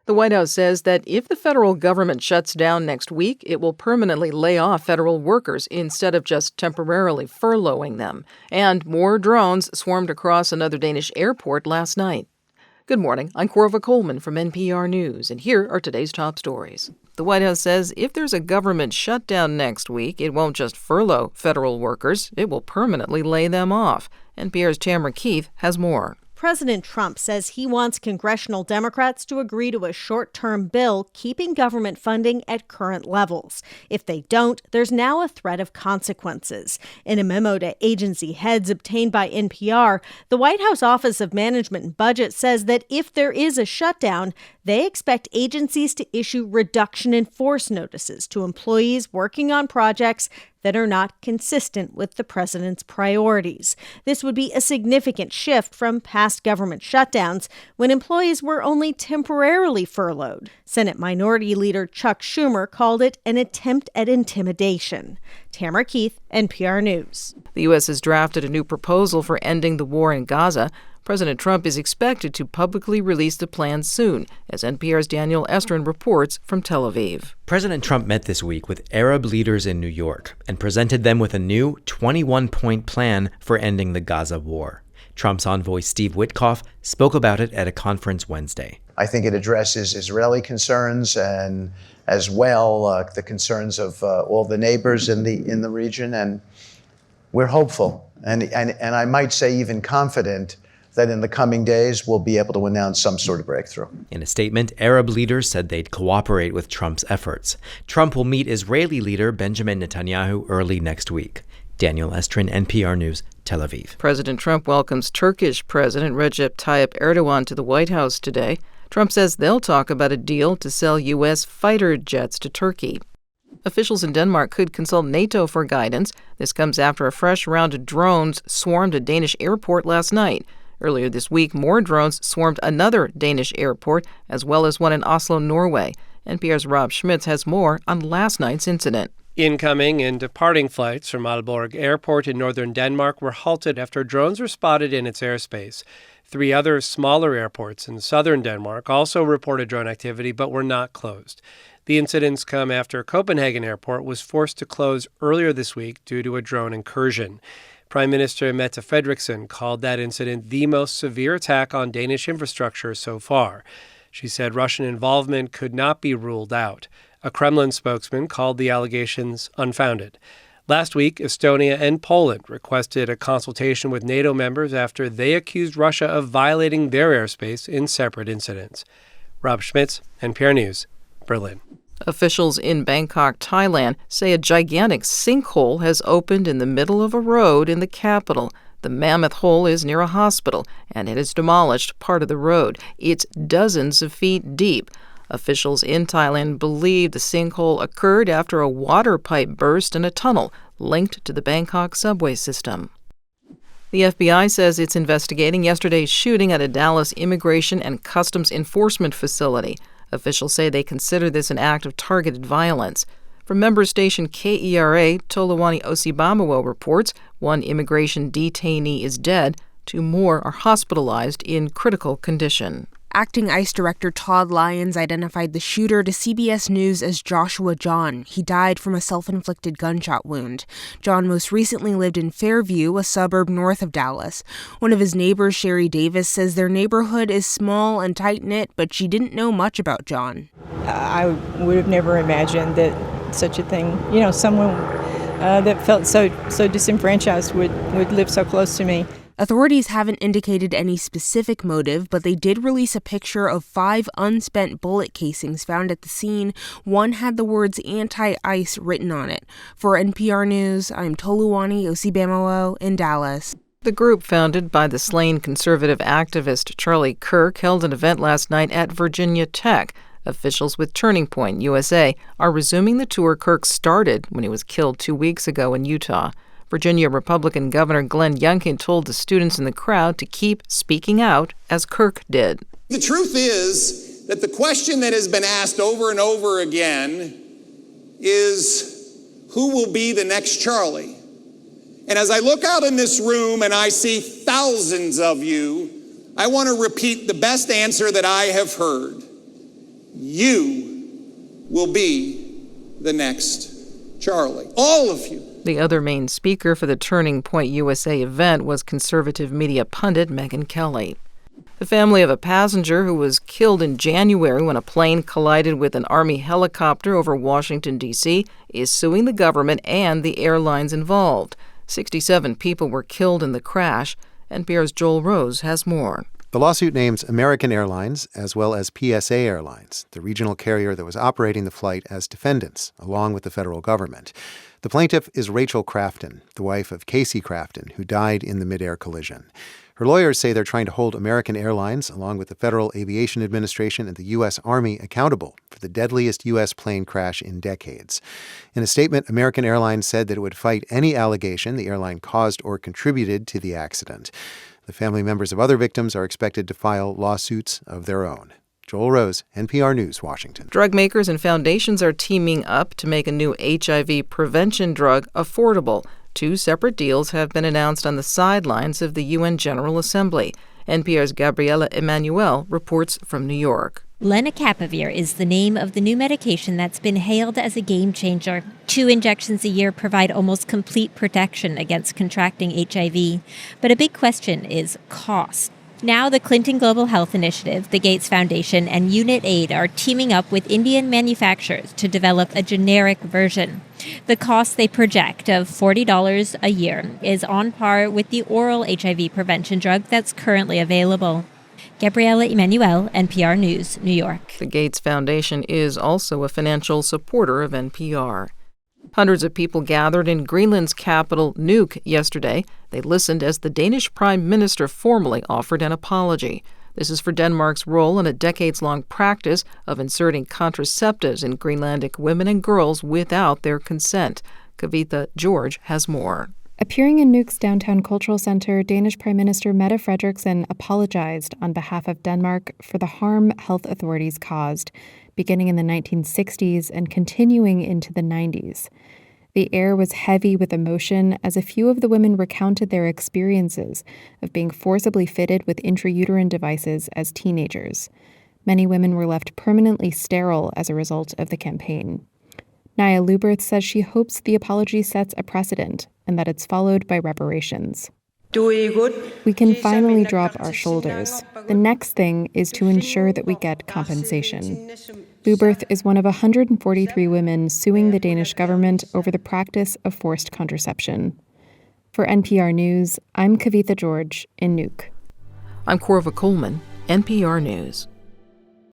The White House says that if the federal government shuts down next week, it will permanently lay off federal workers instead of just temporarily furloughing them. And more drones swarmed across another Danish airport last night. Good morning. I'm Corva Coleman from NPR News, and here are today's top stories. The White House says if there's a government shutdown next week, it won't just furlough federal workers, it will permanently lay them off. NPR's Tamara Keith has more. President Trump says he wants congressional Democrats to agree to a short-term bill keeping government funding at current levels. If they don't, there's now a threat of consequences. In a memo to agency heads obtained by NPR, the White House Office of Management and Budget says that if there is a shutdown, they expect agencies to issue reduction in force notices to employees working on projects that are not consistent with the president's priorities. This would be a significant shift from past government shutdowns when employees were only temporarily furloughed. Senate Minority Leader Chuck Schumer called it an attempt at intimidation. Tamara Keith, NPR News. The U.S. has drafted a new proposal for ending the war in Gaza. President Trump is expected to publicly release the plan soon, as NPR's Daniel Estrin reports from Tel Aviv. President Trump met this week with Arab leaders in New York and presented them with a new 21-point plan for ending the Gaza war. Trump's envoy Steve Witkoff spoke about it at a conference Wednesday. I think it addresses Israeli concerns and as well the concerns of all the neighbors in the region, and we're hopeful and I might say even confident that in the coming days we'll be able to announce some sort of breakthrough. In a statement, Arab leaders said they'd cooperate with Trump's efforts. Trump will meet Israeli leader Benjamin Netanyahu early next week. Daniel Estrin, NPR News, Tel Aviv. President Trump welcomes Turkish President Recep Tayyip Erdogan to the White House today. Trump says they'll talk about a deal to sell U.S. fighter jets to Turkey. Officials in Denmark could consult NATO for guidance. This comes after a fresh round of drones swarmed a Danish airport last night. Earlier this week, more drones swarmed another Danish airport, as well as one in Oslo, Norway. NPR's Rob Schmitz has more on last night's incident. Incoming and departing flights from Aalborg Airport in northern Denmark were halted after drones were spotted in its airspace. 3 other smaller airports in southern Denmark also reported drone activity but were not closed. The incidents come after Copenhagen Airport was forced to close earlier this week due to a drone incursion. Prime Minister Mette Frederiksen called that incident the most severe attack on Danish infrastructure so far. She said Russian involvement could not be ruled out. A Kremlin spokesman called the allegations unfounded. Last week, Estonia and Poland requested a consultation with NATO members after they accused Russia of violating their airspace in separate incidents. Rob Schmitz, NPR News, Berlin. Officials in Bangkok, Thailand, say a gigantic sinkhole has opened in the middle of a road in the capital. The mammoth hole is near a hospital, and it has demolished part of the road. It's dozens of feet deep. Officials in Thailand believe the sinkhole occurred after a water pipe burst in a tunnel linked to the Bangkok subway system. The FBI says it's investigating yesterday's shooting at a Dallas immigration and customs enforcement facility. Officials say they consider this an act of targeted violence. From member station KERA, Toluwani Osibamawo reports 1 immigration detainee is dead, 2 more are hospitalized in critical condition. Acting ICE Director Todd Lyons identified the shooter to CBS News as Joshua John. He died from a self-inflicted gunshot wound. John most recently lived in Fairview, a suburb north of Dallas. One of his neighbors, Sherry Davis, says their neighborhood is small and tight-knit, but she didn't know much about John. I would have never imagined that such a thing, someone that felt so disenfranchised would live so close to me. Authorities haven't indicated any specific motive, but they did release a picture of 5 unspent bullet casings found at the scene. One had the words anti-ICE written on it. For NPR News, I'm Toluwani Osibamawo in Dallas. The group, founded by the slain conservative activist Charlie Kirk, held an event last night at Virginia Tech. Officials with Turning Point USA are resuming the tour Kirk started when he was killed 2 weeks ago in Utah. Virginia Republican Governor Glenn Youngkin told the students in the crowd to keep speaking out, as Kirk did. The truth is that the question that has been asked over and over again is, who will be the next Charlie? And as I look out in this room and I see thousands of you, I want to repeat the best answer that I have heard. you will be the next Charlie. All of you. The other main speaker for the Turning Point USA event was conservative media pundit Megyn Kelly. The family of a passenger who was killed in January when a plane collided with an Army helicopter over Washington, D.C., is suing the government and the airlines involved. 67 people were killed in the crash. NPR's Joel Rose has more. The lawsuit names American Airlines as well as PSA Airlines, the regional carrier that was operating the flight, as defendants, along with the federal government. The plaintiff is Rachel Crafton, the wife of Casey Crafton, who died in the midair collision. Her lawyers say they're trying to hold American Airlines, along with the Federal Aviation Administration and the U.S. Army, accountable for the deadliest U.S. plane crash in decades. In a statement, American Airlines said that it would fight any allegation the airline caused or contributed to the accident. The family members of other victims are expected to file lawsuits of their own. Joel Rose, NPR News, Washington. Drug makers and foundations are teaming up to make a new HIV prevention drug affordable. 2 separate deals have been announced on the sidelines of the UN General Assembly. NPR's Gabriela Emanuel reports from New York. Lenacapavir is the name of the new medication that's been hailed as a game changer. 2 injections a year provide almost complete protection against contracting HIV. But a big question is cost. Now the Clinton Global Health Initiative, the Gates Foundation, and Unit Aid are teaming up with Indian manufacturers to develop a generic version. The cost they project of $40 a year is on par with the oral HIV prevention drug that's currently available. Gabriela Emanuel, NPR News, New York. The Gates Foundation is also a financial supporter of NPR. Hundreds of people gathered in Greenland's capital, Nuuk, yesterday. They listened as the Danish Prime Minister formally offered an apology. This is for Denmark's role in a decades-long practice of inserting contraceptives in Greenlandic women and girls without their consent. Kavitha George has more. Appearing in Nuuk's downtown cultural center, Danish Prime Minister Mette Frederiksen apologized on behalf of Denmark for the harm health authorities caused, beginning in the 1960s and continuing into the 90s. The air was heavy with emotion as a few of the women recounted their experiences of being forcibly fitted with intrauterine devices as teenagers. Many women were left permanently sterile as a result of the campaign. Naya Luberth says she hopes the apology sets a precedent and that it's followed by reparations. We can finally drop our shoulders. The next thing is to ensure that we get compensation. Luberth is one of 143 women suing the Danish government over the practice of forced contraception. For NPR News, I'm Kavitha George in Nuuk. I'm Corva Coleman, NPR News.